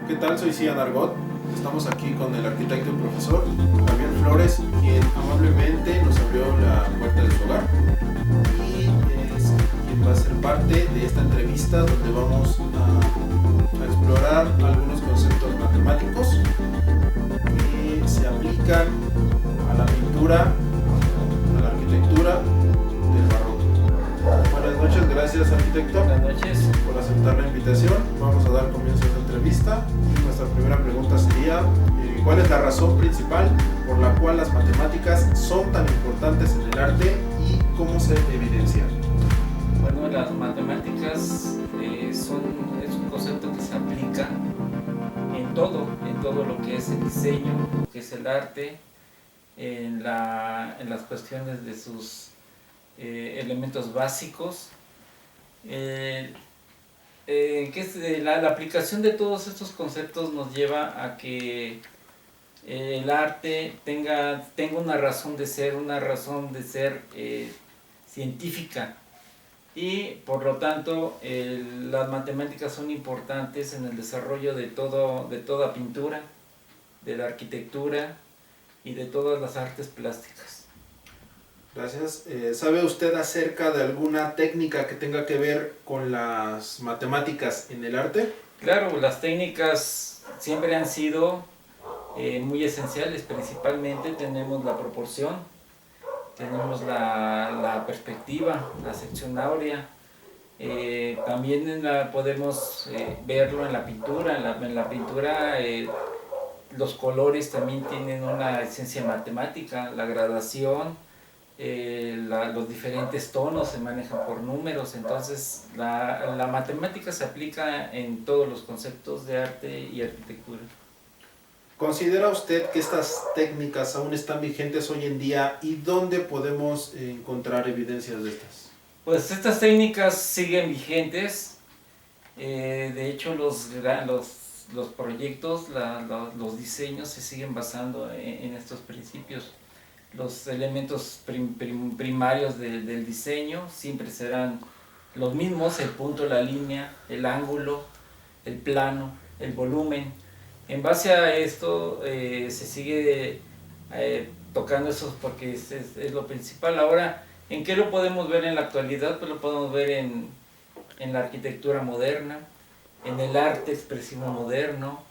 ¿Qué tal? Soy Cian Argot. Estamos aquí con el arquitecto y profesor Javier Flores, quien amablemente nos abrió la puerta de su hogar y es quien va a ser parte de esta entrevista donde vamos a explorar algunos conceptos matemáticos que se aplican a la pintura, a la arquitectura del barroco. Buenas noches, gracias arquitecto. Buenas noches. Por aceptar la invitación. Vamos a dar comienzo a esta entrevista. Nuestra primera pregunta sería, ¿cuál es la razón principal por la cual las matemáticas son tan importantes en el arte y cómo se evidencian? Bueno, las matemáticas es un concepto que se aplica en todo lo que es el diseño, lo que es el arte, en las cuestiones de sus elementos básicos. La aplicación de todos estos conceptos nos lleva a que el arte tenga una razón de ser científica, y por lo tanto las matemáticas son importantes en el desarrollo de toda pintura, de la arquitectura y de todas las artes plásticas. Gracias. ¿Sabe usted acerca de alguna técnica que tenga que ver con las matemáticas en el arte? Claro, las técnicas siempre han sido muy esenciales. Principalmente tenemos la proporción, tenemos la perspectiva, la sección áurea. También podemos verlo en la pintura. En la pintura los colores también tienen una esencia matemática, la gradación. Los diferentes tonos se manejan por números. Entonces la matemática se aplica en todos los conceptos de arte y arquitectura. ¿Considera usted que estas técnicas aún están vigentes hoy en día y dónde podemos encontrar evidencias de estas? Pues estas técnicas siguen vigentes. De hecho los proyectos, los diseños se siguen basando en estos principios. Los elementos primarios del diseño siempre serán los mismos: el punto, la línea, el ángulo, el plano, el volumen. En base a esto se sigue tocando eso porque es lo principal. Ahora, ¿en qué lo podemos ver en la actualidad? Pues lo podemos ver en la arquitectura moderna, en el arte expresivo moderno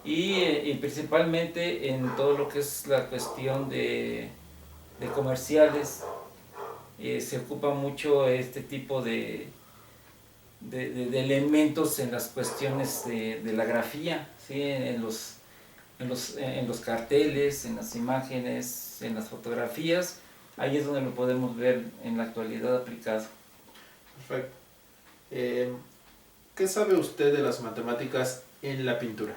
y principalmente en todo lo que es la cuestión de comerciales. Se ocupa mucho este tipo de elementos en las cuestiones de la grafía, ¿sí? en los carteles, en las imágenes, en las fotografías. Ahí es donde lo podemos ver en la actualidad aplicado. Perfecto. ¿Qué sabe usted de las matemáticas en la pintura?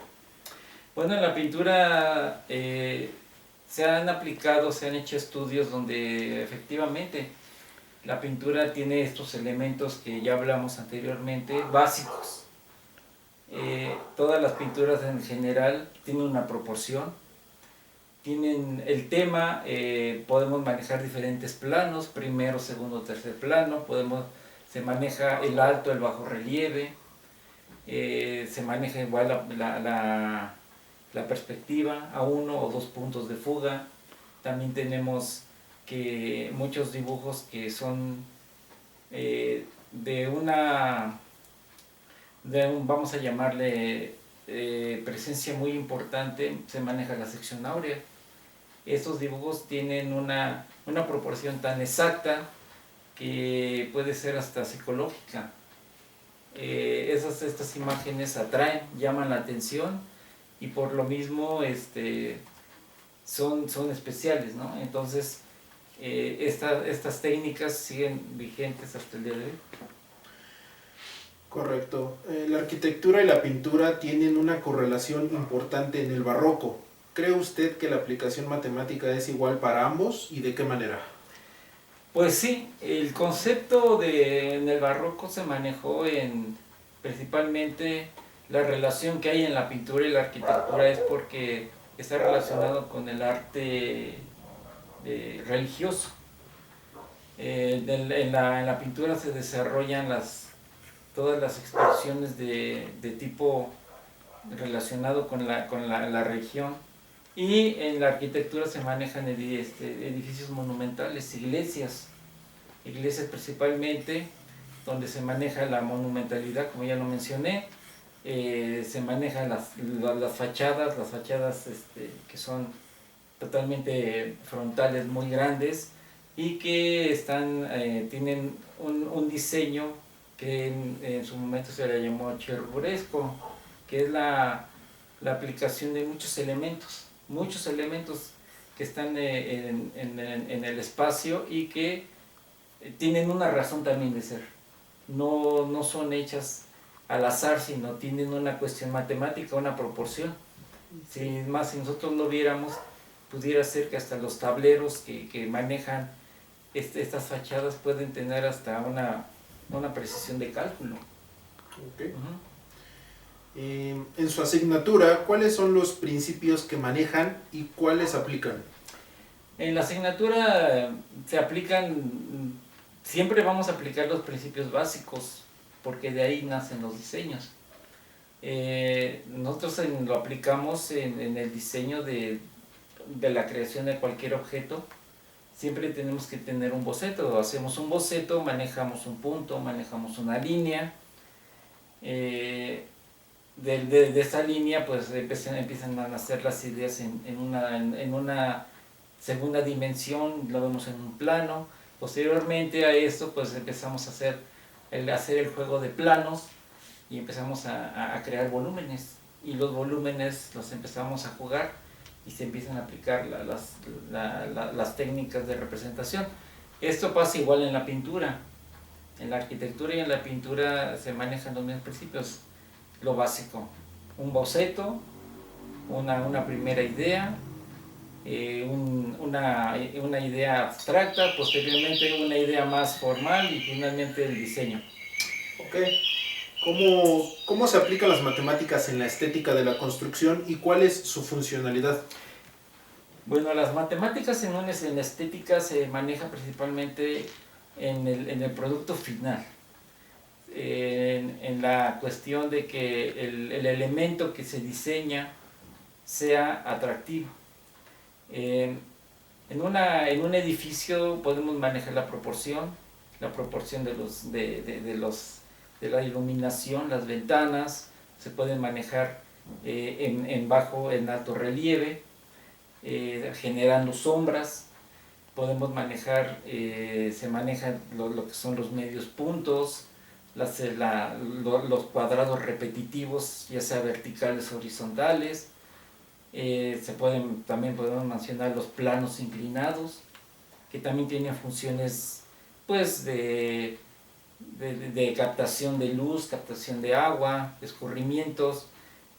Bueno, en la pintura se han hecho estudios donde efectivamente la pintura tiene estos elementos que ya hablamos anteriormente, básicos. Todas las pinturas en general tienen una proporción, tienen el tema. Podemos manejar diferentes planos: primero, segundo, tercer plano. Se maneja el alto, el bajo relieve, se maneja igual la perspectiva a 1 o 2 puntos de fuga. También tenemos que muchos dibujos que son vamos a llamarle presencia muy importante, se maneja la sección áurea. Estos dibujos tienen una proporción tan exacta que puede ser hasta psicológica. Estas imágenes atraen, llaman la atención, y por lo mismo son especiales, ¿no? Entonces estas técnicas siguen vigentes hasta el día de hoy. Correcto. La arquitectura y la pintura tienen una correlación importante en el barroco. ¿Cree usted que la aplicación matemática es igual para ambos y de qué manera? Pues sí, el concepto en el barroco se manejó principalmente la relación que hay en la pintura y la arquitectura es porque está relacionado con el arte religioso. En la pintura se desarrollan todas las expresiones de tipo relacionado con la región. Y en la arquitectura se manejan edificios monumentales, iglesias principalmente, donde se maneja la monumentalidad, como ya lo mencioné. Se manejan las fachadas, que son totalmente frontales, muy grandes, y que tienen un diseño que en su momento se le llamó cherburesco, que es la aplicación de muchos elementos que están en el espacio y que tienen una razón también de ser. No son hechas al azar, sino tienen una cuestión matemática, una proporción. Si nosotros lo viéramos, pudiera ser que hasta los tableros que manejan estas fachadas pueden tener hasta una precisión de cálculo. Okay. En su asignatura, ¿cuáles son los principios que manejan y cuáles aplican? En la asignatura se aplican, siempre vamos a aplicar los principios básicos, porque de ahí nacen los diseños. Nosotros lo aplicamos en el diseño de la creación de cualquier objeto. Siempre tenemos que tener un boceto. Hacemos un boceto, manejamos un punto, manejamos una línea. De esa línea pues empiezan a nacer las ideas en una segunda dimensión, lo vemos en un plano. Posteriormente a esto pues empezamos a hacer el juego de planos y empezamos a crear volúmenes, y los volúmenes los empezamos a jugar y se empiezan a aplicar las técnicas de representación. Esto pasa igual en la pintura. En la arquitectura y en la pintura se manejan los mismos principios. Lo básico, un boceto, una primera idea, una idea abstracta, posteriormente una idea más formal y finalmente el diseño. Ok. ¿Cómo se aplican las matemáticas en la estética de la construcción y cuál es su funcionalidad? Bueno, las matemáticas en la estética se manejan principalmente en el producto final. En la cuestión de que el elemento que se diseña sea atractivo. En un edificio podemos manejar la proporción de la iluminación, las ventanas, se pueden manejar en alto relieve, generando sombras. Podemos manejar, se manejan lo que son los medios puntos, los cuadrados repetitivos, ya sea verticales o horizontales. También podemos mencionar los planos inclinados, que también tienen funciones pues de captación de luz, captación de agua, escurrimientos.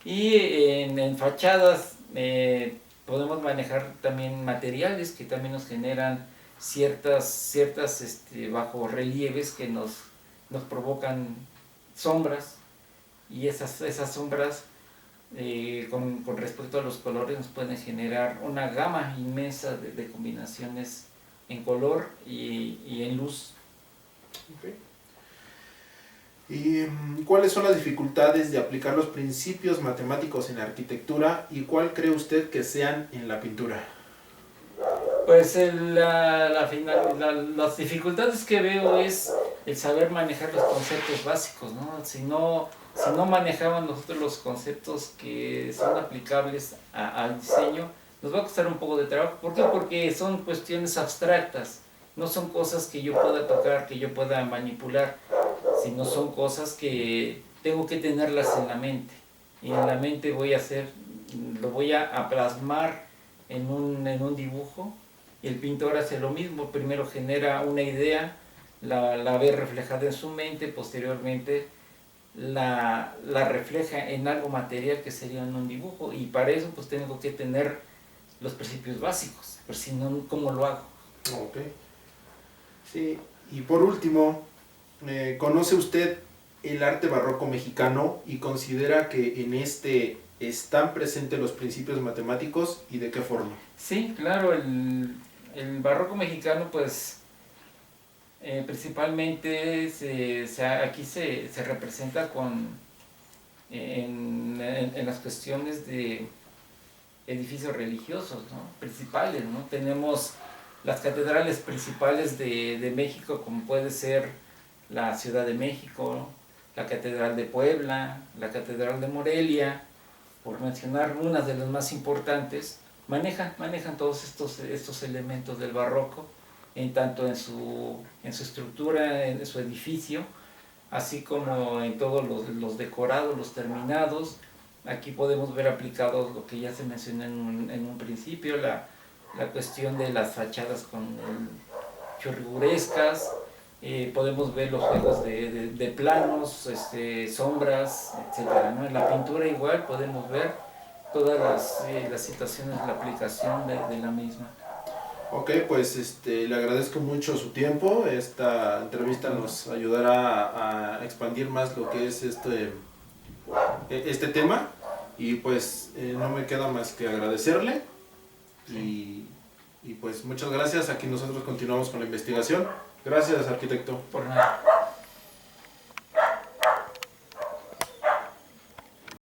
Y en fachadas podemos manejar también materiales que también nos generan ciertas bajorrelieves que nos provocan sombras, y esas sombras con respecto a los colores nos pueden generar una gama inmensa de combinaciones en color y en luz. Okay. ¿Y cuáles son las dificultades de aplicar los principios matemáticos en la arquitectura y cuál cree usted que sean en la pintura? Pues las dificultades que veo es el saber manejar los conceptos básicos, ¿no? Si no manejamos nosotros los conceptos que son aplicables al diseño, nos va a costar un poco de trabajo. ¿Por qué? Porque son cuestiones abstractas, no son cosas que yo pueda tocar, que yo pueda manipular, sino son cosas que tengo que tenerlas en la mente. Y en la mente lo voy a plasmar en un dibujo, y el pintor hace lo mismo. Primero genera una idea, la ve reflejada en su mente, posteriormente la refleja en algo material que sería en un dibujo, y para eso pues tengo que tener los principios básicos, pero si no, ¿cómo lo hago? Ok. Sí, y por último, ¿conoce usted el arte barroco mexicano y considera que en este están presentes los principios matemáticos y de qué forma? Sí, claro, el barroco mexicano pues principalmente aquí se representa con en las cuestiones de edificios religiosos, ¿no? Principales, ¿no? Tenemos las catedrales principales de México, como puede ser la Ciudad de México, ¿no? La Catedral de Puebla, la Catedral de Morelia, por mencionar unas de las más importantes, manejan todos estos elementos del barroco, tanto en su estructura, en su edificio, así como en todos los decorados, los terminados. Aquí podemos ver aplicados lo que ya se mencionó en un principio, la cuestión de las fachadas con churrigurescas. Podemos ver los juegos de planos, sombras, etc., ¿no? En la pintura igual podemos ver todas las situaciones de la aplicación de la misma. Ok, pues le agradezco mucho su tiempo. Esta entrevista nos ayudará a expandir más lo que es este tema. Y pues no me queda más que agradecerle. Y pues muchas gracias. Aquí nosotros continuamos con la investigación. Gracias, arquitecto. Por nada.